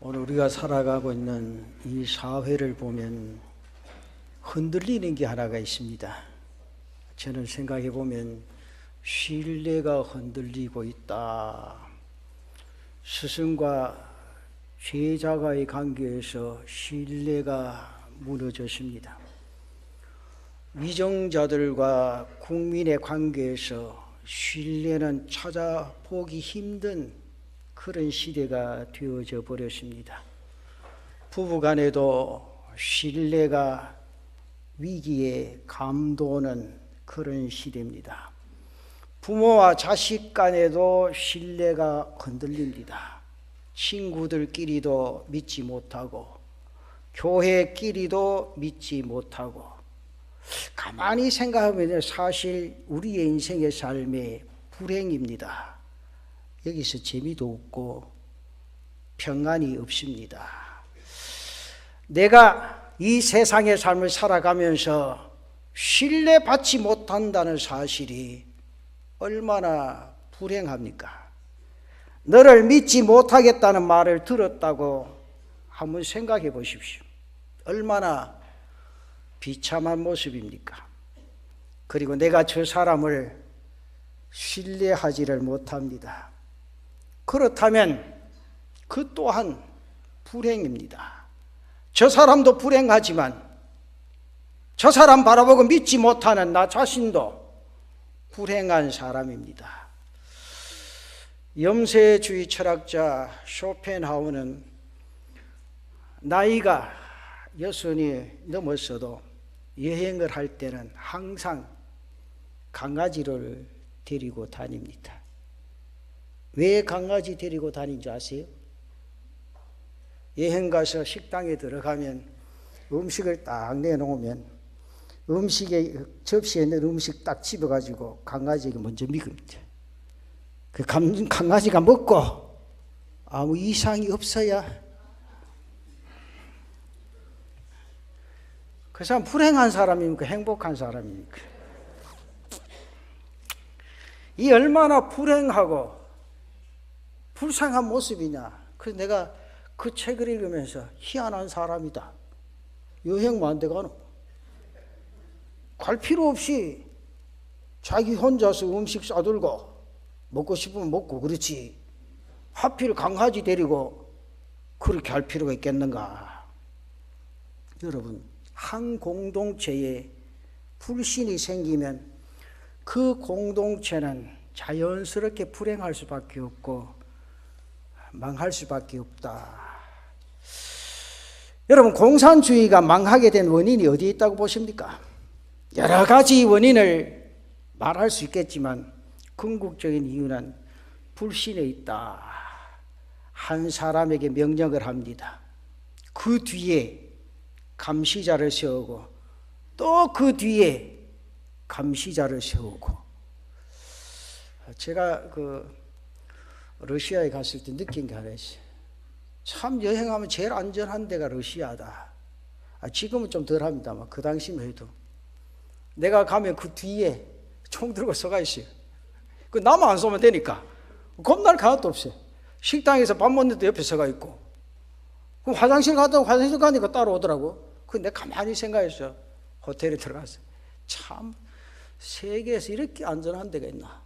오늘 우리가 살아가고 있는 이 사회를 보면 흔들리는 게 하나가 있습니다. 저는 생각해 보면 신뢰가 흔들리고 있다. 스승과 제자가의 관계에서 신뢰가 무너졌습니다. 위정자들과 국민의 관계에서 신뢰는 찾아보기 힘든 그런 시대가 되어져 버렸습니다. 부부간에도 신뢰가 위기에 감도는 그런 시대입니다. 부모와 자식 간에도 신뢰가 흔들립니다. 친구들끼리도 믿지 못하고 교회끼리도 믿지 못하고 가만히 생각하면 사실 우리의 인생의 삶의 불행입니다. 여기서 재미도 없고 평안이 없습니다. 내가 이 세상의 삶을 살아가면서 신뢰받지 못한다는 사실이 얼마나 불행합니까? 너를 믿지 못하겠다는 말을 들었다고 한번 생각해 보십시오. 얼마나 비참한 모습입니까? 그리고 내가 저 사람을 신뢰하지를 못합니다. 그렇다면 그 또한 불행입니다. 저 사람도 불행하지만 저 사람 바라보고 믿지 못하는 나 자신도 불행한 사람입니다. 염세주의 철학자 쇼펜하우는 나이가 60이 넘었어도 여행을 할 때는 항상 강아지를 데리고 다닙니다. 왜 강아지 데리고 다니는지 아세요? 여행 가서 식당에 들어가면 음식을 딱 내놓으면 음식에 접시에 있는 음식 딱 집어가지고 강아지에게 먼저 먹입니다. 그 강아지가 먹고 아무 이상이 없어야 그 사람 불행한 사람입니까? 행복한 사람입니까? 이 얼마나 불행하고 불쌍한 모습이냐. 그래서 내가 그 책을 읽으면서 희한한 사람이다. 여행만 안 돼가노. 갈 필요 없이 자기 혼자서 음식 싸들고 먹고 싶으면 먹고 그렇지. 하필 강아지 데리고 그렇게 할 필요가 있겠는가. 여러분, 한 공동체에 불신이 생기면 그 공동체는 자연스럽게 불행할 수밖에 없고 망할 수밖에 없다. 여러분, 공산주의가 망하게 된 원인이 어디에 있다고 보십니까? 여러 가지 원인을 말할 수 있겠지만 궁극적인 이유는 불신에 있다. 한 사람에게 명령을 합니다. 그 뒤에 감시자를 세우고 또 그 뒤에 감시자를 세우고. 제가 러시아에 갔을 때 느낀 게 하나 있어요. 참 여행하면 제일 안전한 데가 러시아다. 지금은 좀 덜합니다만 그 당시만 해도 내가 가면 그 뒤에 총 들고 서가 있어요. 그 나만 안 쏘면 되니까 겁날 하나도 없어요. 식당에서 밥 먹는데 옆에 서가 있고, 그럼 화장실 갔다고 화장실 가니까 따라오더라고. 그 내가 가만히 생각했어요. 호텔에 들어가서 참 세계에서 이렇게 안전한 데가 있나.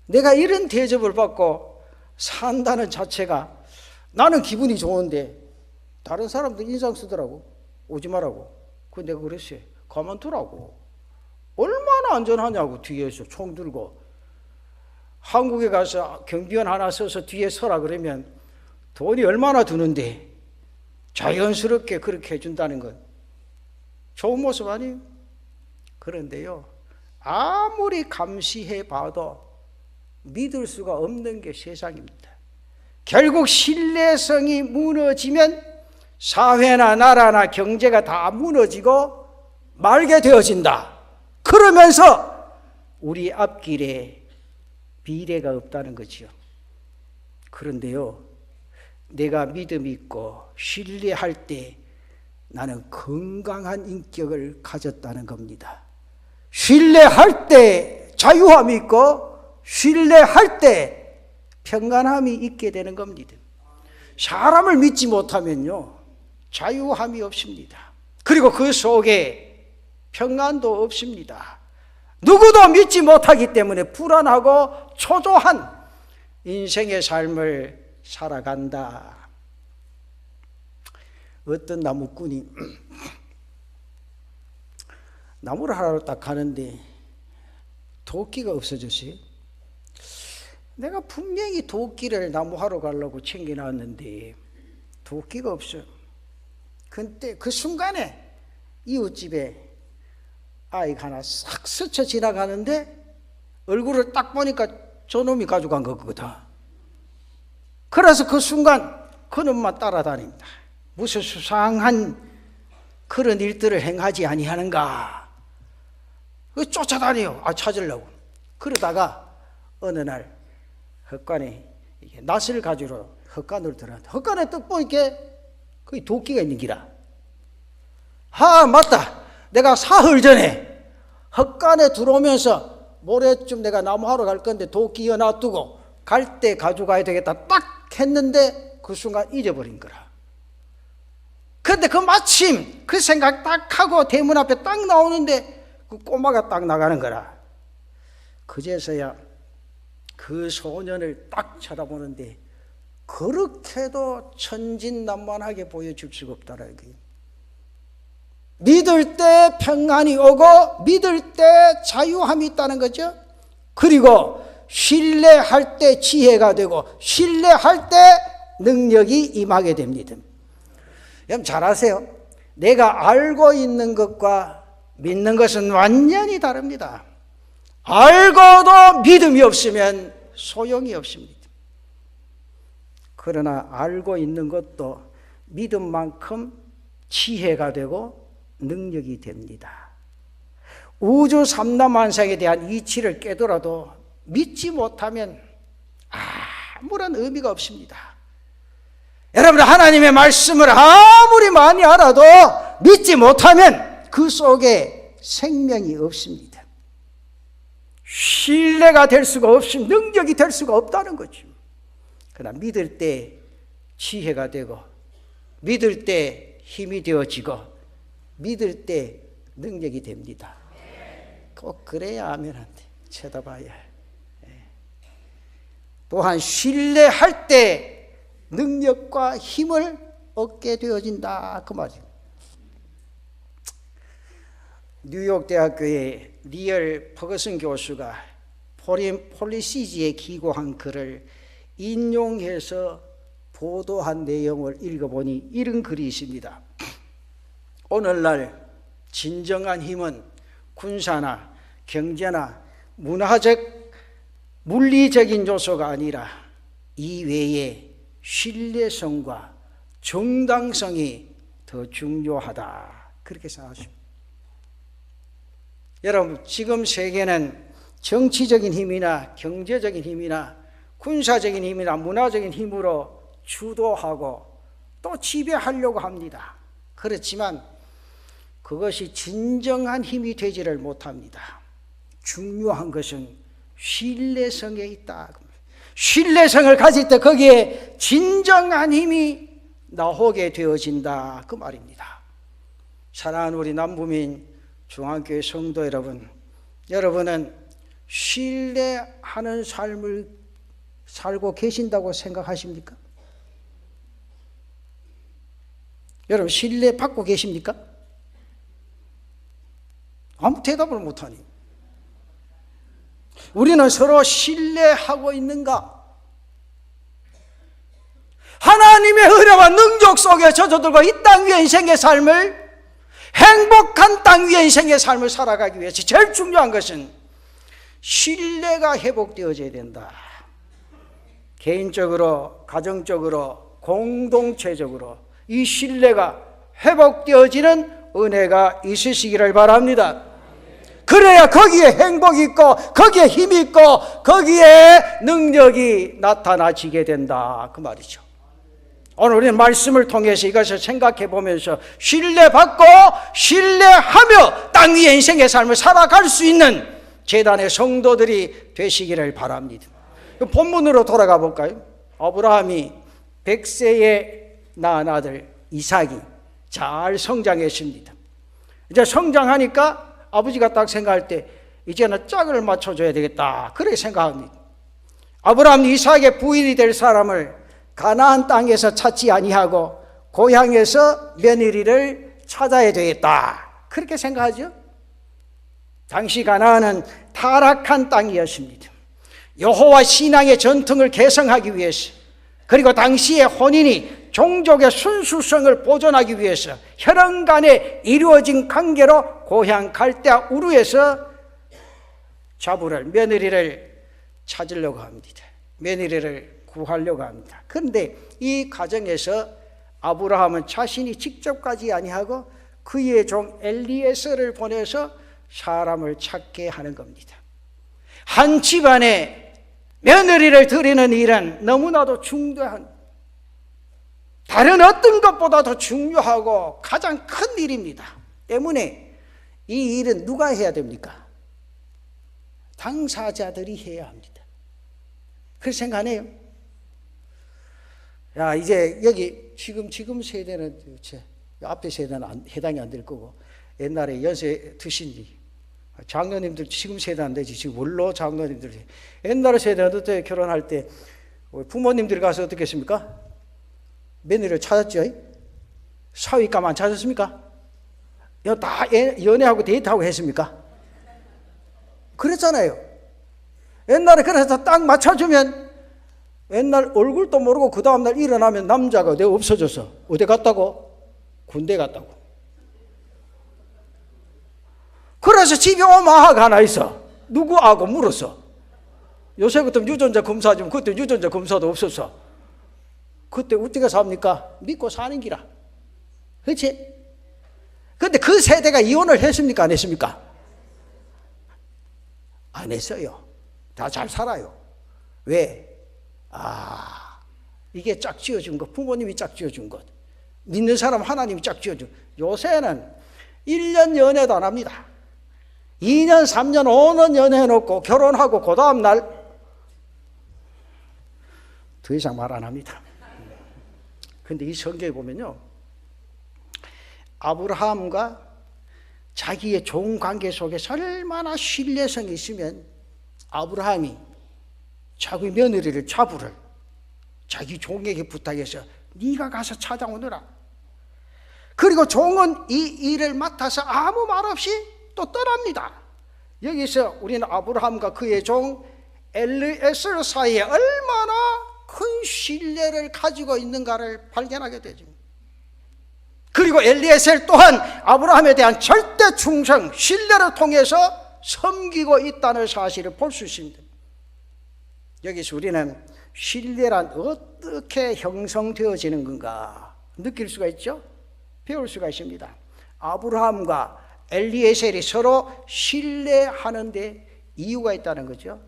내가 이런 대접을 받고 산다는 자체가 나는 기분이 좋은데 다른 사람들 인상 쓰더라고. 오지 말라고. 그 내가 그랬어요. 가만두라고. 얼마나 안전하냐고. 뒤에서 총 들고. 한국에 가서 경비원 하나 써서 뒤에 서라 그러면 돈이 얼마나 드는데 자연스럽게 그렇게 해준다는 건 좋은 모습 아니에요? 그런데요, 아무리 감시해 봐도 믿을 수가 없는 게 세상입니다. 결국 신뢰성이 무너지면 사회나 나라나 경제가 다 무너지고 말게 되어진다. 그러면서 우리 앞길에 미래가 없다는 거지요. 그런데요, 내가 믿음 있고 신뢰할 때 나는 건강한 인격을 가졌다는 겁니다. 신뢰할 때 자유함이 있고 신뢰할 때 평안함이 있게 되는 겁니다. 사람을 믿지 못하면요, 자유함이 없습니다. 그리고 그 속에 평안도 없습니다. 누구도 믿지 못하기 때문에 불안하고 초조한 인생의 삶을 살아간다. 어떤 나무꾼이 나무를 하러 딱 가는데 도끼가 없어졌어요. 내가 분명히 도끼를 나무하러 가려고 챙겨놨는데 도끼가 없어요. 근데 그 순간에 이웃집에 아이가 하나 싹 스쳐 지나가는데 얼굴을 딱 보니까 저놈이 가져간 거거든. 그래서 그 순간 그놈만 따라다닙니다. 무슨 수상한 그런 일들을 행하지 아니하는가. 쫓아다녀요. 찾으려고. 그러다가 어느 날 헛간에 낫을 가지러 헛간으로 들어갔는데 헛간에 딱 보니까 거기 도끼가 있는 기라. 맞다. 내가 사흘 전에 헛간에 들어오면서 모레쯤 내가 나무하러 갈 건데 도끼 놔두고 갈 때 가져가야 되겠다 딱 했는데 그 순간 잊어버린 거라. 근데 그 마침 그 생각 딱 하고 대문 앞에 딱 나오는데 그 꼬마가 딱 나가는 거라. 그제서야 그 소년을 딱 쳐다보는데 그렇게도 천진난만하게 보여줄 수가 없다라는 거예요. 믿을 때 평안이 오고 믿을 때 자유함이 있다는 거죠. 그리고 신뢰할 때 지혜가 되고 신뢰할 때 능력이 임하게 됩니다. 여러분 잘 아세요. 내가 알고 있는 것과 믿는 것은 완전히 다릅니다. 알고도 믿음이 없으면 소용이 없습니다. 그러나 알고 있는 것도 믿음만큼 지혜가 되고 능력이 됩니다. 우주 삼라만상에 대한 이치를 깨더라도 믿지 못하면 아무런 의미가 없습니다. 여러분 하나님의 말씀을 아무리 많이 알아도 믿지 못하면 그 속에 생명이 없습니다. 신뢰가 될 수가 없으면 능력이 될 수가 없다는 거죠. 그러나 믿을 때 지혜가 되고 믿을 때 힘이 되어지고 믿을 때 능력이 됩니다. 꼭 그래야 하면 안 돼. 쳐다봐야 해. 또한 신뢰할 때 능력과 힘을 얻게 되어진다 그 말이에요. 뉴욕 대학교의 리얼 퍼거슨 교수가 포린 폴리시지에 기고한 글을 인용해서 보도한 내용을 읽어보니 이런 글이 있습니다. 오늘날 진정한 힘은 군사나 경제나 문화적, 물리적인 요소가 아니라 이외에 신뢰성과 정당성이 더 중요하다. 그렇게 생각하십니다. 여러분 지금 세계는 정치적인 힘이나 경제적인 힘이나 군사적인 힘이나 문화적인 힘으로 주도하고 또 지배하려고 합니다. 그렇지만 그것이 진정한 힘이 되지를 못합니다. 중요한 것은 신뢰성에 있다. 신뢰성을 가질 때 거기에 진정한 힘이 나오게 되어진다 그 말입니다. 사랑하는 우리 남부민 중앙교회 성도 여러분, 여러분은 신뢰하는 삶을 살고 계신다고 생각하십니까? 여러분 신뢰 받고 계십니까? 아무 대답을 못하니. 우리는 서로 신뢰하고 있는가? 하나님의 은혜와 능력 속에 젖어들고 이 땅 위의 인생의 삶을 행복한 땅 위의 인생의 삶을 살아가기 위해서 제일 중요한 것은 신뢰가 회복되어져야 된다. 개인적으로, 가정적으로, 공동체적으로 이 신뢰가 회복되어지는 은혜가 있으시기를 바랍니다. 그래야 거기에 행복이 있고 거기에 힘이 있고 거기에 능력이 나타나지게 된다 그 말이죠. 오늘 우리는 말씀을 통해서 이것을 생각해 보면서 신뢰받고 신뢰하며 땅 위의 인생의 삶을 살아갈 수 있는 제단의 성도들이 되시기를 바랍니다. 본문으로 돌아가 볼까요? 아브라함이 100세에 낳은 아들 이삭이 잘 성장했습니다. 이제 성장하니까 아버지가 딱 생각할 때 이제는 짝을 맞춰줘야 되겠다, 그렇게 생각합니다. 아브라함 이삭의 부인이 될 사람을 가나안 땅에서 찾지 아니하고 고향에서 며느리를 찾아야 되겠다, 그렇게 생각하죠. 당시 가나안은 타락한 땅이었습니다. 여호와 신앙의 전통을 개성하기 위해서, 그리고 당시의 혼인이 종족의 순수성을 보존하기 위해서 혈연 간에 이루어진 관계로 고향 갈대아 우르에서 자부를, 며느리를 찾으려고 합니다. 며느리를 구하려고 합니다. 그런데 이 과정에서 아브라함은 자신이 직접 가지 아니하고 그의 종 엘리에셀을 보내서 사람을 찾게 하는 겁니다. 한 집안에 며느리를 드리는 일은 너무나도 중대한, 다른 어떤 것보다도 중요하고 가장 큰 일입니다. 때문에 이 일은 누가 해야 됩니까? 당사자들이 해야 합니다. 그렇게 생각하네요. 야, 이제 여기 지금 세대는 도대체 앞에 세대는 해당이 안 될 거고, 옛날에 연세 드신지 장로님들 지금 세대 안 되지. 지금 원로 장로님들, 옛날 세대는 어떻게 결혼할 때 부모님들이 가서 어떻게 했습니까? 며느리를 찾았죠. 사위감 안 찾았습니까? 다 연애하고 데이트하고 했습니까? 그랬잖아요. 옛날에 그래서 딱 맞춰주면 옛날 얼굴도 모르고 그 다음날 일어나면 남자가 내가 없어졌어. 어디 갔다고? 군대 갔다고. 그래서 집에 오마하가 하나 있어. 누구하고 물었어. 요새 같으면 유전자 검사 좀, 그때 유전자 검사도 없었어. 그때 어떻게 삽니까? 믿고 사는 기라. 그렇지? 근데 그 세대가 이혼을 했습니까? 안 했습니까? 안 했어요. 다 잘 살아요. 왜? 이게 짝 지어준 것, 부모님이 짝 지어준 것, 믿는 사람 하나님이 짝 지어준. 요새는 1년 연애도 안 합니다. 2년, 3년, 5년 연애해놓고 결혼하고 그 다음날 더 이상 말 안 합니다. 근데 이 성경에 보면요, 아브라함과 자기의 좋은 관계 속에서 얼마나 신뢰성이 있으면 아브라함이 자기 며느리를 자부를 자기 종에게 부탁해서 네가 가서 찾아오너라. 그리고 종은 이 일을 맡아서 아무 말 없이 또 떠납니다. 여기서 우리는 아브라함과 그의 종 엘리에셀 사이에 얼마나 큰 신뢰를 가지고 있는가를 발견하게 되죠. 그리고 엘리에셀 또한 아브라함에 대한 절대 충성, 신뢰를 통해서 섬기고 있다는 사실을 볼 수 있습니다. 여기서 우리는 신뢰란 어떻게 형성되어지는 건가 느낄 수가 있죠? 배울 수가 있습니다. 아브라함과 엘리에셀이 서로 신뢰하는 데 이유가 있다는 거죠.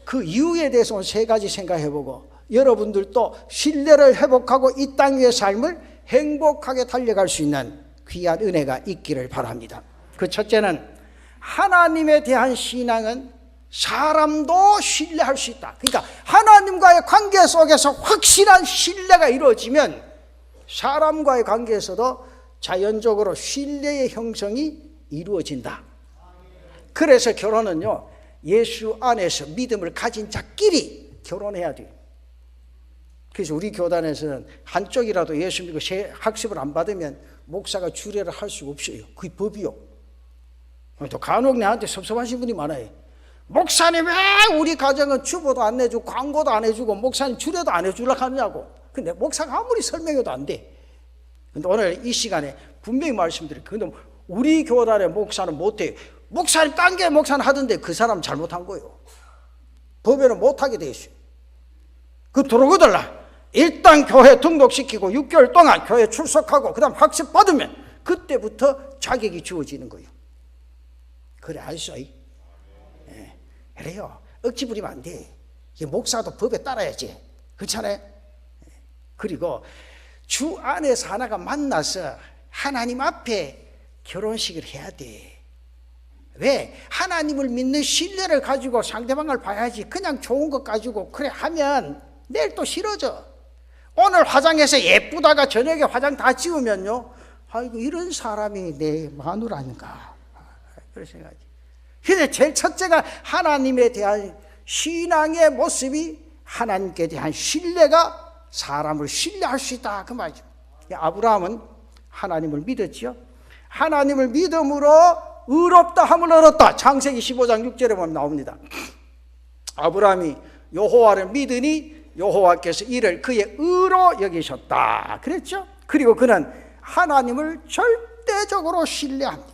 그 이유에 대해서 오늘 세 가지 생각해보고 여러분들도 신뢰를 회복하고 이 땅 위의 삶을 행복하게 달려갈 수 있는 귀한 은혜가 있기를 바랍니다. 그 첫째는 하나님에 대한 신앙은 사람도 신뢰할 수 있다. 그러니까 하나님과의 관계 속에서 확실한 신뢰가 이루어지면 사람과의 관계에서도 자연적으로 신뢰의 형성이 이루어진다. 그래서 결혼은요, 예수 안에서 믿음을 가진 자끼리 결혼해야 돼요. 그래서 우리 교단에서는 한쪽이라도 예수 믿고 학습을 안 받으면 목사가 주례를 할 수가 없어요. 그게 법이요. 또 간혹 내한테 섭섭하신 분이 많아요. 목사님 왜 우리 가정은 주보도 안 내주고 광고도 안 해주고 목사님 주례도 안 해주려고 하느냐고. 근데 목사가 아무리 설명해도 안 돼. 근데 오늘 이 시간에 분명히 말씀드릴게요. 근데 우리 교단의 목사는 못해요. 목사님 딴 게 목사는 하던데 그 사람 잘못한 거예요. 법에는 못하게 돼 있어요. 그 들어오더라. 일단 교회 등록시키고 6개월 동안 교회 출석하고 그 다음 학습 받으면 그때부터 자격이 주어지는 거예요. 그래 알죠? 네. 그래요. 억지 부리면 안 돼. 목사도 법에 따라야지. 그렇잖아요? 그리고 주 안에서 하나가 만나서 하나님 앞에 결혼식을 해야 돼. 왜? 하나님을 믿는 신뢰를 가지고 상대방을 봐야지. 그냥 좋은 것 가지고 그래 하면 내일 또 싫어져. 오늘 화장해서 예쁘다가 저녁에 화장 다 지우면요, 아이고 이런 사람이 내 마누라인가, 그런 생각이. 근데 제일 첫째가 하나님에 대한 신앙의 모습이, 하나님께 대한 신뢰가 사람을 신뢰할 수 있다, 그 말이죠. 아브라함은 하나님을 믿었지요. 하나님을 믿음으로 의롭다 함을 얻었다. 창세기 15장 6절에 보면 나옵니다. 아브라함이 여호와를 믿으니 여호와께서 이를 그의 의로 여기셨다 그랬죠. 그리고 그는 하나님을 절대적으로 신뢰합니다.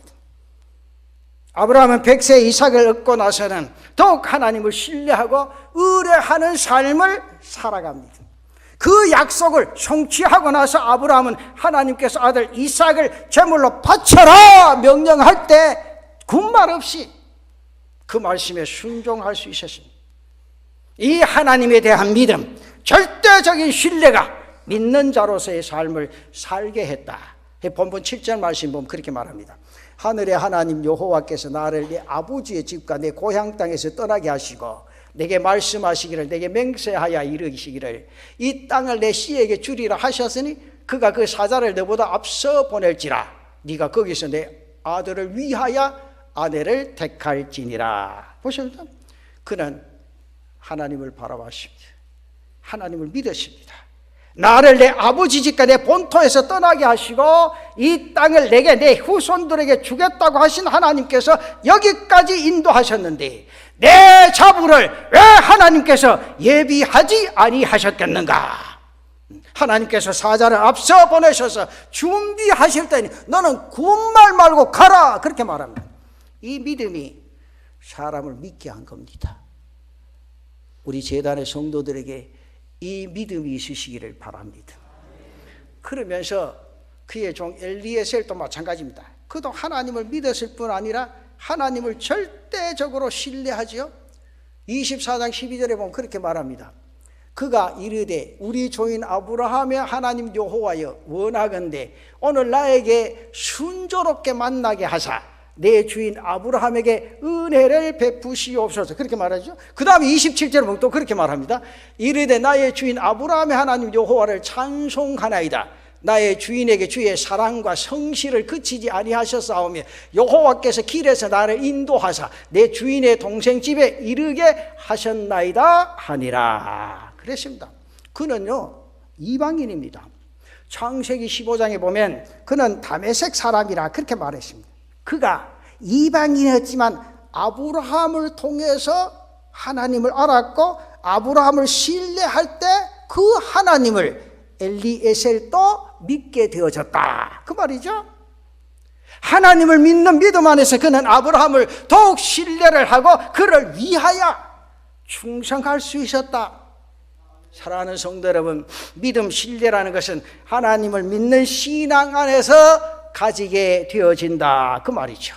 아브라함은 100세 이삭을 얻고 나서는 더욱 하나님을 신뢰하고 의뢰하는 삶을 살아갑니다. 그 약속을 성취하고 나서 아브라함은 하나님께서 아들 이삭을 제물로 바쳐라 명령할 때 군말 없이 그 말씀에 순종할 수 있었습니다. 이 하나님에 대한 믿음, 절대적인 신뢰가 믿는 자로서의 삶을 살게 했다. 본문 7절 말씀 보면 그렇게 말합니다. 하늘의 하나님 여호와께서 나를 내 아버지의 집과 내 고향 땅에서 떠나게 하시고 내게 말씀하시기를, 내게 맹세하여 이르시기를 이 땅을 내 씨에게 주리라 하셨으니 그가 그 사자를 너보다 앞서 보낼지라 네가 거기서 내 아들을 위하여 아내를 택할지니라. 보셨죠? 그는 하나님을 바라봤습니다. 하나님을 믿었습니다. 나를 내 아버지 집과 내 본토에서 떠나게 하시고 이 땅을 내게, 내 후손들에게 주겠다고 하신 하나님께서 여기까지 인도하셨는데 내 자부를 왜 하나님께서 예비하지 아니하셨겠는가? 하나님께서 사자를 앞서 보내셔서 준비하실 때니 너는 군말 말고 가라, 그렇게 말합니다. 이 믿음이 사람을 믿게 한 겁니다. 우리 제단의 성도들에게 이 믿음이 있으시기를 바랍니다. 그러면서 그의 종 엘리에셀도 마찬가지입니다. 그도 하나님을 믿었을 뿐 아니라 하나님을 절대적으로 신뢰하지요. 24장 12절에 보면 그렇게 말합니다. 그가 이르되 우리 조인 아브라함의 하나님 여호와여 원하건대 오늘 나에게 순조롭게 만나게 하사 내 주인 아브라함에게 은혜를 베푸시옵소서, 그렇게 말하죠. 그 다음에 27절에 보면 또 그렇게 말합니다. 이르되 나의 주인 아브라함의 하나님 여호와를 찬송하나이다. 나의 주인에게 주의 사랑과 성실을 그치지 아니하셨사오며 여호와께서 길에서 나를 인도하사 내 주인의 동생 집에 이르게 하셨나이다 하니라 그랬습니다. 그는요 이방인입니다. 창세기 15장에 보면 그는 다메섹 사람이라 그렇게 말했습니다. 그가 이방인이었지만 아브라함을 통해서 하나님을 알았고 아브라함을 신뢰할 때 그 하나님을 엘리에셀도 믿게 되어졌다, 그 말이죠. 하나님을 믿는 믿음 안에서 그는 아브라함을 더욱 신뢰를 하고 그를 위하여 충성할 수 있었다. 사랑하는 성도 여러분, 믿음, 신뢰라는 것은 하나님을 믿는 신앙 안에서 가지게 되어진다, 그 말이죠.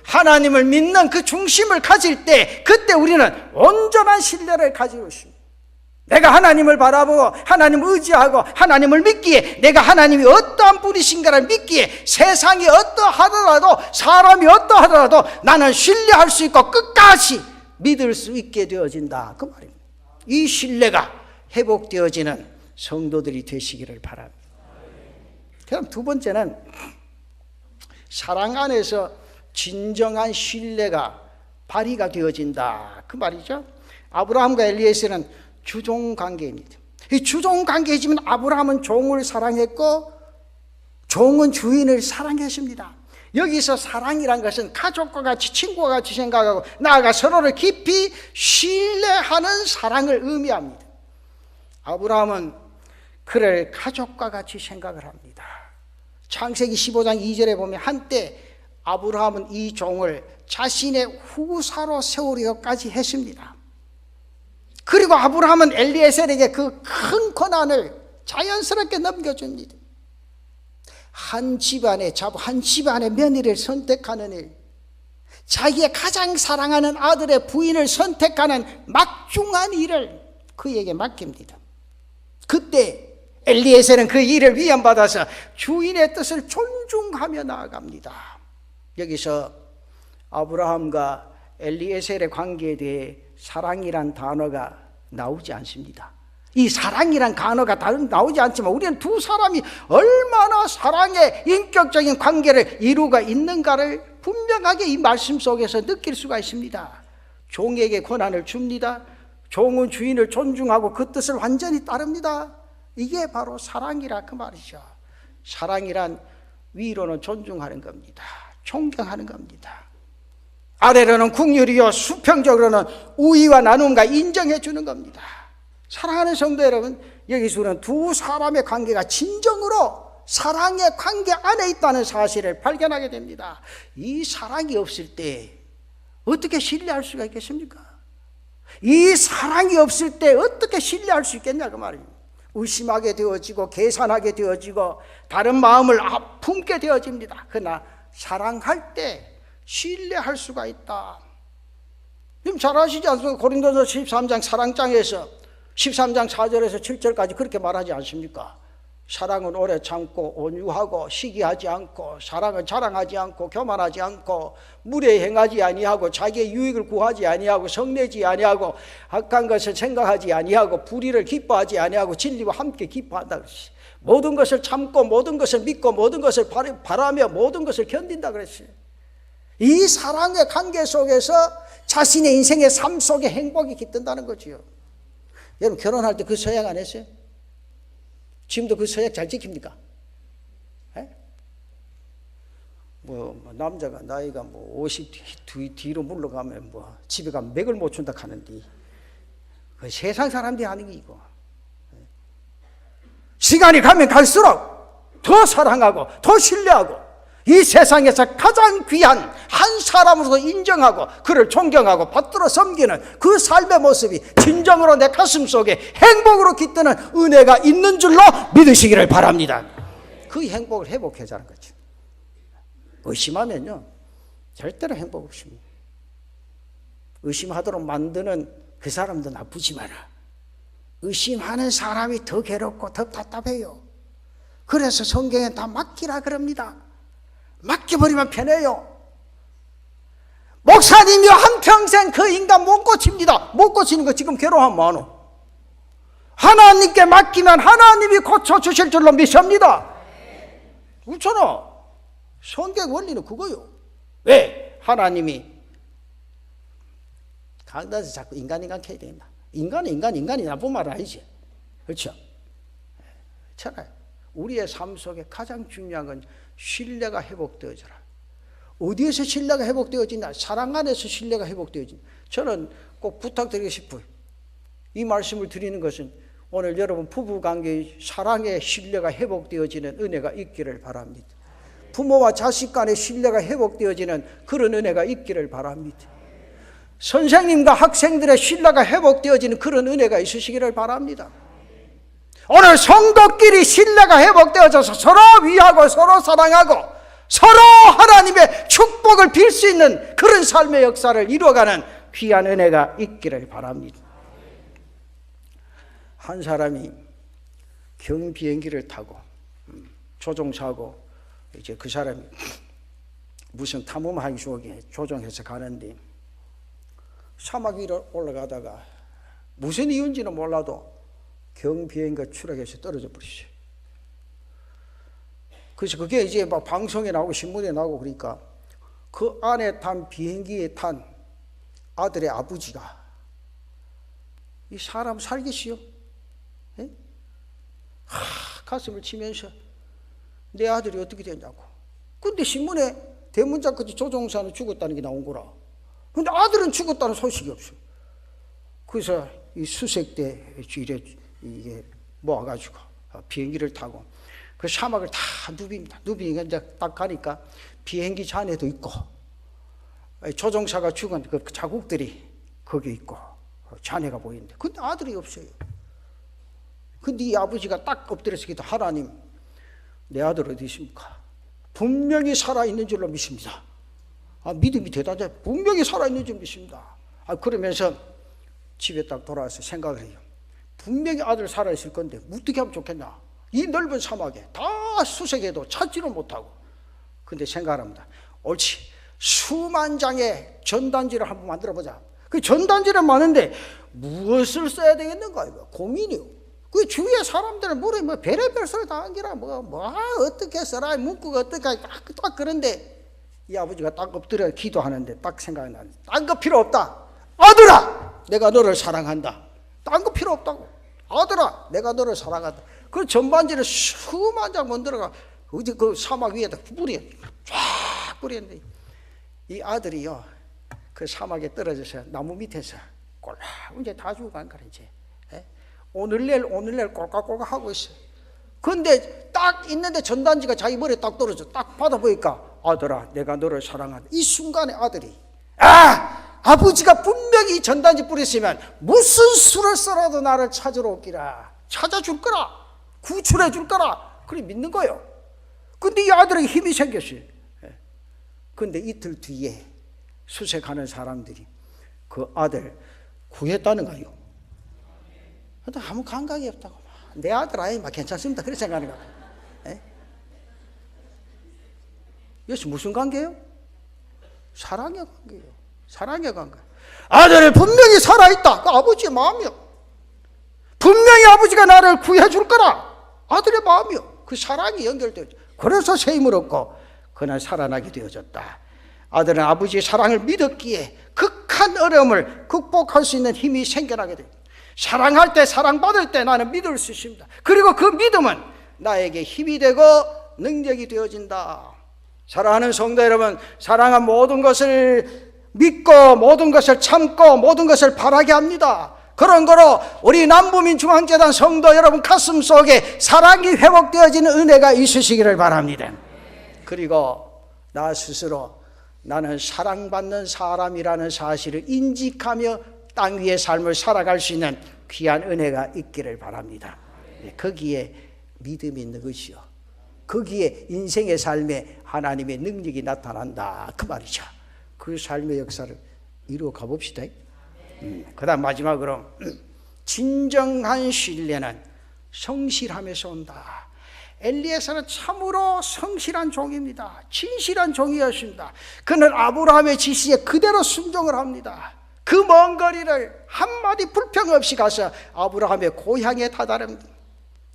하나님을 믿는 그 중심을 가질 때 그때 우리는 온전한 신뢰를 가지고 있습니다. 내가 하나님을 바라보고 하나님을 의지하고 하나님을 믿기에, 내가 하나님이 어떠한 분이신가를 믿기에 세상이 어떠하더라도 사람이 어떠하더라도 나는 신뢰할 수 있고 끝까지 믿을 수 있게 되어진다, 그 말입니다. 이 신뢰가 회복되어지는 성도들이 되시기를 바랍니다. 그럼 두 번째는 사랑 안에서 진정한 신뢰가 발휘가 되어진다, 그 말이죠. 아브라함과 엘리에셀은 주종 관계입니다. 이 주종 관계이지만 아브라함은 종을 사랑했고 종은 주인을 사랑했습니다. 여기서 사랑이란 것은 가족과 같이, 친구와 같이 생각하고 나아가 서로를 깊이 신뢰하는 사랑을 의미합니다. 아브라함은 그를 가족과 같이 생각을 합니다. 창세기 15장 2절에 보면 한때 아브라함은 이 종을 자신의 후사로 세우려까지 했습니다. 그리고 아브라함은 엘리에셀에게 그 큰 권한을 자연스럽게 넘겨줍니다. 한 집안의 며느리를 선택하는 일, 자기의 가장 사랑하는 아들의 부인을 선택하는 막중한 일을 그에게 맡깁니다. 그때 엘리에셀은 그 일을 위안받아서 주인의 뜻을 존중하며 나아갑니다. 여기서 아브라함과 엘리에셀의 관계에 대해 사랑이란 단어가 나오지 않습니다. 이 사랑이란 단어가 나오지 않지만 우리는 두 사람이 얼마나 사랑의 인격적인 관계를 이루고 있는가를 분명하게 이 말씀 속에서 느낄 수가 있습니다. 종에게 권한을 줍니다. 종은 주인을 존중하고 그 뜻을 완전히 따릅니다. 이게 바로 사랑이라 그 말이죠. 사랑이란 위로는 존중하는 겁니다. 존경하는 겁니다. 아래로는 긍휼이요 수평적으로는 우위와 나눔과 인정해 주는 겁니다. 사랑하는 성도 여러분, 여기서 우리는 두 사람의 관계가 진정으로 사랑의 관계 안에 있다는 사실을 발견하게 됩니다. 이 사랑이 없을 때 어떻게 신뢰할 수가 있겠습니까? 이 사랑이 없을 때 어떻게 신뢰할 수 있겠냐 그 말입니다. 의심하게 되어지고 계산하게 되어지고 다른 마음을 품게 되어집니다. 그러나 사랑할 때 신뢰할 수가 있다. 지금 잘 아시지 않습니까? 고린도서 13장 사랑장에서 13장 4절에서 7절까지 그렇게 말하지 않습니까? 사랑은 오래 참고 온유하고 시기하지 않고 사랑은 자랑하지 않고 교만하지 않고 무례 행하지 아니하고 자기의 유익을 구하지 아니하고 성내지 아니하고 악한 것을 생각하지 아니하고 불의를 기뻐하지 아니하고 진리와 함께 기뻐한다 그랬어요. 모든 것을 참고 모든 것을 믿고 모든 것을 바라며 모든 것을 견딘다 그랬어요. 이 사랑의 관계 속에서 자신의 인생의 삶 속에 행복이 깃든다는 거지요. 여러분 결혼할 때 그 서약 안 했어요? 지금도 그 서약 잘 지킵니까? 남자가 나이가 50 뒤로 물러가면 집에 가면 맥을 못 춘다 하는데 그 세상 사람들이 하는 게 이거. 시간이 가면 갈수록 더 사랑하고 더 신뢰하고 이 세상에서 가장 귀한 한 사람으로서 인정하고 그를 존경하고 받들어 섬기는 그 삶의 모습이 진정으로 내 가슴 속에 행복으로 깃드는 은혜가 있는 줄로 믿으시기를 바랍니다. 그 행복을 회복하자는 거죠. 의심하면요 절대로 행복 없습니다. 의심하도록 만드는 그 사람도 나쁘지만 의심하는 사람이 더 괴롭고 더 답답해요. 그래서 성경에 다 맡기라 그럽니다. 맡겨버리면 편해요. 목사님이요 한평생 그 인간 못 고칩니다. 못 고치는 거 지금 괴로워하면 뭐하노? 하나님께 맡기면 하나님이 고쳐주실 줄로 믿습니다. 그렇잖아. 성경 원리는 그거요. 왜? 하나님이 강단에서 자꾸 인간 해야 된다. 인간이 나쁜 말은 아니지. 그렇죠? 괜찮아요. 우리의 삶 속에 가장 중요한 건 신뢰가 회복되어져라. 어디에서 신뢰가 회복되어지냐? 사랑 안에서 신뢰가 회복되어진다. 저는 꼭 부탁드리고 싶어요. 이 말씀을 드리는 것은 오늘 여러분 부부관계의 사랑의 신뢰가 회복되어지는 은혜가 있기를 바랍니다. 부모와 자식 간의 신뢰가 회복되어지는 그런 은혜가 있기를 바랍니다. 선생님과 학생들의 신뢰가 회복되어지는 그런 은혜가 있으시기를 바랍니다. 오늘 성도끼리 신뢰가 회복되어져서 서로 위하고 서로 사랑하고 서로 하나님의 축복을 빌 수 있는 그런 삶의 역사를 이루어가는 귀한 은혜가 있기를 바랍니다. 한 사람이 경비행기를 타고 조종사고 이제 그 사람이 무슨 탐험하기 속에 조종해서 가는데 사막 위로 올라가다가 무슨 이유인지는 몰라도 경비행기가 추락해서 떨어져 버리셨어요. 그래서 그게 이제 막 방송에 나오고 신문에 나오고 그러니까 그 안에 탄 비행기에 탄 아들의 아버지가 이 사람 살겠어요? 가슴을 치면서 내 아들이 어떻게 됐냐고. 근데 신문에 대문짝까지 조종사는 죽었다는 게 나온 거라. 근데 아들은 죽었다는 소식이 없어요. 그래서 이 수색대 이게 모아가지고 비행기를 타고 그 사막을 다 누빕니다. 누비니까 이제 딱 가니까 비행기 잔해도 있고 조종사가 죽은 그 자국들이 거기 있고 잔해가 보이는데 근데 아들이 없어요. 근데 이 아버지가 딱 엎드려서 기도, 하나님 내 아들 어디 있습니까? 분명히 살아있는 줄로 믿습니다. 믿음이 대단해. 분명히 살아있는 줄 믿습니다. 그러면서 집에 딱 돌아와서 생각을 해요. 분명히 아들 살아있을 건데 어떻게 하면 좋겠나? 이 넓은 사막에 다 수색해도 찾지를 못하고. 근데 생각을 합니다. 옳지, 수만 장의 전단지를 한번 만들어보자. 그 전단지는 많은데 무엇을 써야 되겠는가? 이거 고민이요. 그 주위의 사람들은 뭐래, 뭐, 별의별 소리 다 한기라, 어떻게 써라, 문구가 어떻게, 딱 그런데, 이 아버지가 딱 엎드려 기도하는데 딱 생각이 나는데, 딴 거 필요 없다. 아들아! 내가 너를 사랑한다. 딴 거 필요 없다고. 아들아! 내가 너를 사랑한다. 그 전반지를 수만 장 만들어가, 어디 그 사막 위에다 쫙 뿌렸는데, 이 아들이요, 그 사막에 떨어져서 나무 밑에서 꼴랑 이제 다 죽어간 거라, 이제. 오늘 내일 꼴깍꼴깍 하고 있어. 근데 딱 있는데 전단지가 자기 머리에 딱 떨어져. 딱 받아보니까, 아들아, 내가 너를 사랑한다. 이 순간에 아들이, 아버지가 분명히 이 전단지 뿌렸으면 무슨 수를 써라도 나를 찾으러 오기라. 찾아줄 거라. 구출해 줄 거라. 그래 믿는 거예요. 근데 이 아들에게 힘이 생겼어요. 근데 이틀 뒤에 수색하는 사람들이 그 아들 구했다는 거예요. 아무 감각이 없다고. 내 아들 아이 막 괜찮습니다. 그렇게 생각하는 거야. 이것이 무슨 관계예요? 사랑의 관계예요. 사랑의 관계. 아들이 분명히 살아있다. 그 아버지의 마음이요. 분명히 아버지가 나를 구해줄 거라. 아들의 마음이요. 그 사랑이 연결되었죠. 그래서 새 힘을 얻고 그날 살아나게 되어졌다. 아들은 아버지의 사랑을 믿었기에 극한 어려움을 극복할 수 있는 힘이 생겨나게 됩니다. 사랑할 때, 사랑받을 때 나는 믿을 수 있습니다. 그리고 그 믿음은 나에게 힘이 되고 능력이 되어진다. 사랑하는 성도 여러분, 사랑은 모든 것을 믿고 모든 것을 참고 모든 것을 바라게 합니다. 그런 거로 우리 남부민중앙재단 성도 여러분 가슴 속에 사랑이 회복되어지는 은혜가 있으시기를 바랍니다. 그리고 나 스스로 나는 사랑받는 사람이라는 사실을 인식하며 땅 위의 삶을 살아갈 수 있는 귀한 은혜가 있기를 바랍니다. 거기에 믿음이 있는 것이요, 거기에 인생의 삶에 하나님의 능력이 나타난다, 그 말이죠. 그 삶의 역사를 이루어 가봅시다. 그 다음 마지막으로 진정한 신뢰는 성실함에서 온다. 엘리에서는 참으로 성실한 종입니다. 진실한 종이었습니다. 그는 아브라함의 지시에 그대로 순종을 합니다. 그 먼 거리를 한마디 불평 없이 가서 아브라함의 고향에 다다릅니다.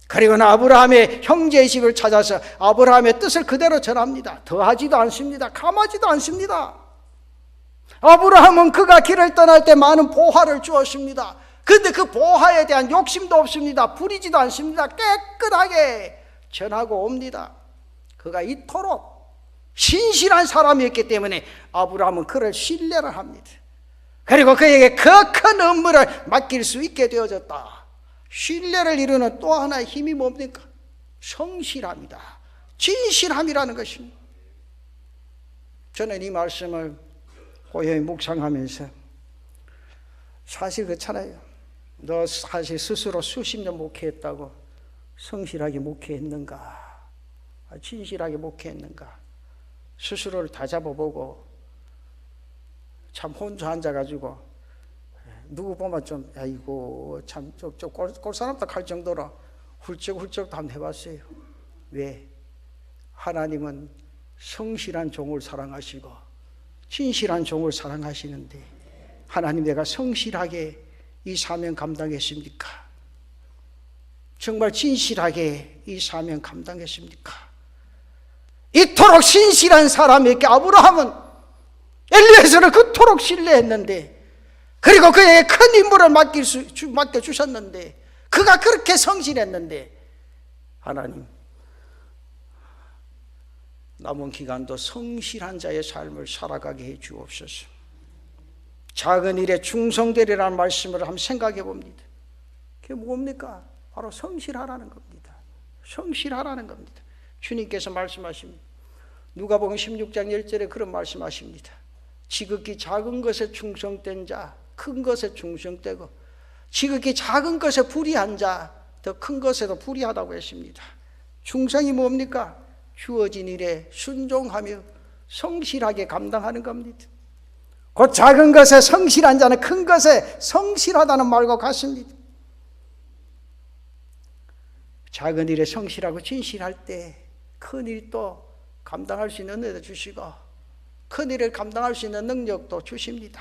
그리고는 아브라함의 형제의 집을 찾아서 아브라함의 뜻을 그대로 전합니다. 더하지도 않습니다. 감하지도 않습니다. 아브라함은 그가 길을 떠날 때 많은 보화를 주었습니다. 그런데 그 보화에 대한 욕심도 없습니다. 부리지도 않습니다. 깨끗하게 전하고 옵니다. 그가 이토록 신실한 사람이었기 때문에 아브라함은 그를 신뢰를 합니다. 그리고 그에게 그 큰 업무를 맡길 수 있게 되어졌다. 신뢰를 이루는 또 하나의 힘이 뭡니까? 성실함이다. 진실함이라는 것입니다. 저는 이 말씀을 고요히 묵상하면서 사실 그렇잖아요. 너 사실 스스로 수십 년 목회했다고 성실하게 목회했는가? 진실하게 목회했는가? 스스로를 다잡아보고 참 혼자 앉아가지고 누구 보면 좀 아이고 참 꼴사납다 할 정도로 훌쩍훌쩍도 한번 해봤어요. 왜? 하나님은 성실한 종을 사랑하시고 진실한 종을 사랑하시는데 하나님 내가 성실하게 이 사명 감당했습니까? 정말 진실하게 이 사명 감당했습니까? 이토록 신실한 사람에게 아브라함은 엘리에서는 그토록 신뢰했는데 그리고 그에게 큰 임무를 맡겨주셨는데 그가 그렇게 성실했는데 하나님 남은 기간도 성실한 자의 삶을 살아가게 해 주옵소서. 작은 일에 충성되리라는 말씀을 한번 생각해 봅니다. 그게 뭡니까? 바로 성실하라는 겁니다. 성실하라는 겁니다. 주님께서 말씀하십니다. 누가복음 16장 1절에 그런 말씀하십니다. 지극히 작은 것에 충성된 자 큰 것에 충성되고 지극히 작은 것에 불의한 자 더 큰 것에도 불의하다고 했습니다. 충성이 뭡니까? 주어진 일에 순종하며 성실하게 감당하는 겁니다. 곧 작은 것에 성실한 자는 큰 것에 성실하다는 말과 같습니다. 작은 일에 성실하고 진실할 때 큰 일도 감당할 수 있는 은혜도 주시고 큰 일을 감당할 수 있는 능력도 주십니다.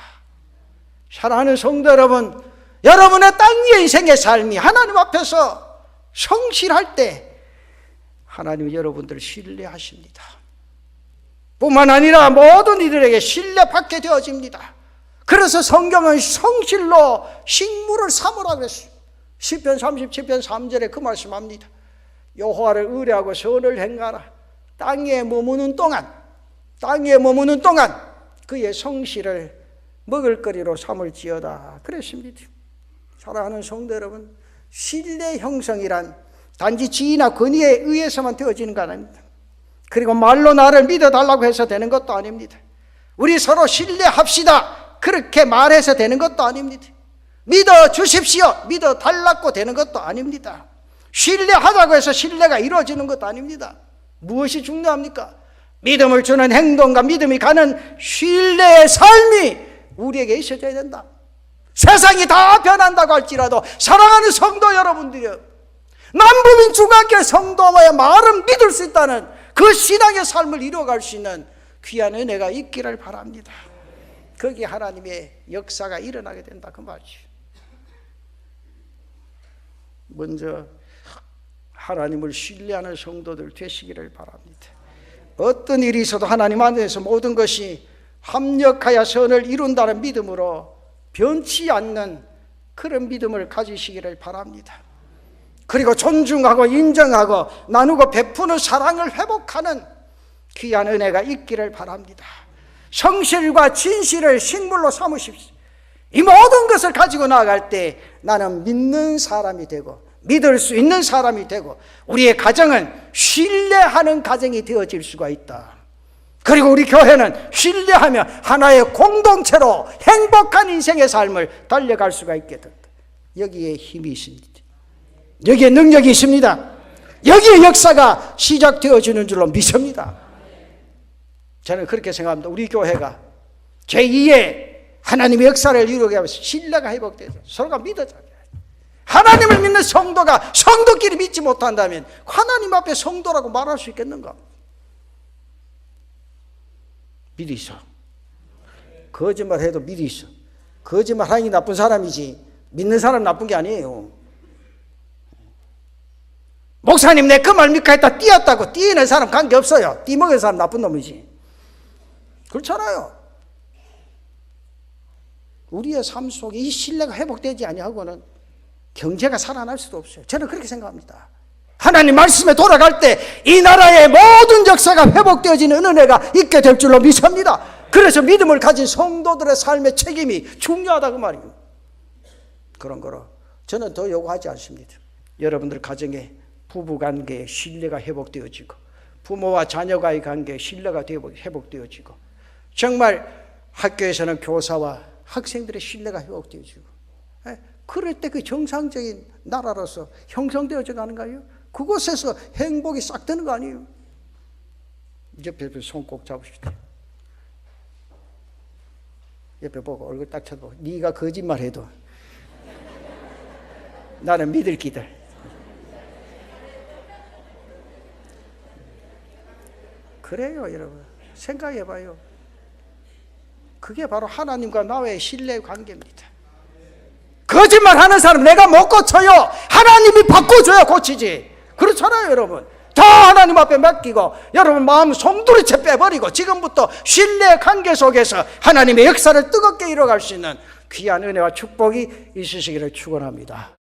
사랑하는 성도 여러분, 여러분의 땅 위의 인생의 삶이 하나님 앞에서 성실할 때 하나님은 여러분들을 신뢰하십니다. 뿐만 아니라 모든 이들에게 신뢰받게 되어집니다. 그래서 성경은 성실로 식물을 삼으라 그랬어요. 시편 37편 3절에 그 말씀합니다. 여호와를 의뢰하고 선을 행하라. 땅에 머무는 동안 그의 성실을 먹을거리로 삼을지어다 그랬습니다. 사랑하는 성도 여러분, 신뢰 형성이란 단지 지위나 권위에 의해서만 되어지는 거 아닙니다. 그리고 말로 나를 믿어달라고 해서 되는 것도 아닙니다. 우리 서로 신뢰합시다 그렇게 말해서 되는 것도 아닙니다. 믿어주십시오 믿어달라고 되는 것도 아닙니다. 신뢰하자고 해서 신뢰가 이루어지는 것도 아닙니다. 무엇이 중요합니까? 믿음을 주는 행동과 믿음이 가는 신뢰의 삶이 우리에게 있어져야 된다. 세상이 다 변한다고 할지라도 사랑하는 성도 여러분들이요, 남부민 중학교 성도와의 말은 믿을 수 있다는 그 신앙의 삶을 이루어갈 수 있는 귀한 은혜가 있기를 바랍니다. 거기에 하나님의 역사가 일어나게 된다 그 말이죠. 먼저 하나님을 신뢰하는 성도들 되시기를 바랍니다. 어떤 일이 있어도 하나님 안에서 모든 것이 합력하여 선을 이룬다는 믿음으로 변치 않는 그런 믿음을 가지시기를 바랍니다. 그리고 존중하고 인정하고 나누고 베푸는 사랑을 회복하는 귀한 은혜가 있기를 바랍니다. 성실과 진실을 식물로 삼으십시오. 이 모든 것을 가지고 나아갈 때 나는 믿는 사람이 되고 믿을 수 있는 사람이 되고 우리의 가정은 신뢰하는 가정이 되어질 수가 있다. 그리고 우리 교회는 신뢰하며 하나의 공동체로 행복한 인생의 삶을 달려갈 수가 있게 된다. 여기에 힘이 있습니다. 여기에 능력이 있습니다. 여기에 역사가 시작되어지는 줄로 믿습니다. 저는 그렇게 생각합니다. 우리 교회가 제2의 하나님의 역사를 이루게 하면서 신뢰가 회복돼서 서로가 믿어져요. 하나님을 믿는 성도가 성도끼리 믿지 못한다면 하나님 앞에 성도라고 말할 수 있겠는가? 미리 있어. 거짓말해도 미리 있어. 거짓말하는 게 나쁜 사람이지 믿는 사람 나쁜 게 아니에요. 목사님 내 그 말 믿고 했다 띄었다고 띄는 사람 관계없어요. 띄먹은 사람 나쁜 놈이지. 그렇잖아요. 우리의 삶 속에 이 신뢰가 회복되지 아니하고는 경제가 살아날 수도 없어요. 저는 그렇게 생각합니다. 하나님 말씀에 돌아갈 때 이 나라의 모든 역사가 회복되어지는 은혜가 있게 될 줄로 믿습니다. 그래서 믿음을 가진 성도들의 삶의 책임이 중요하다 그 말이에요. 그런 거로 저는 더 요구하지 않습니다. 여러분들 가정에 부부관계에 신뢰가 회복되어지고 부모와 자녀와의 관계에 신뢰가 회복되어지고 정말 학교에서는 교사와 학생들의 신뢰가 회복되어지고 그럴 때 그 정상적인 나라로서 형성되어져 가는 거예요. 그곳에서 행복이 싹 드는 거 아니에요. 옆에 손 꼭 잡으십시오. 옆에 보고 얼굴 딱 쳐다보고 네가 거짓말해도 나는 믿을 기들. 그래요 여러분. 생각해봐요. 그게 바로 하나님과 나의 신뢰 관계입니다. 거짓말하는 사람 내가 못 고쳐요. 하나님이 바꿔줘야 고치지. 그렇잖아요 여러분. 다 하나님 앞에 맡기고 여러분 마음 송두리째 빼버리고 지금부터 신뢰 관계 속에서 하나님의 역사를 뜨겁게 이뤄갈 수 있는 귀한 은혜와 축복이 있으시기를 축원합니다.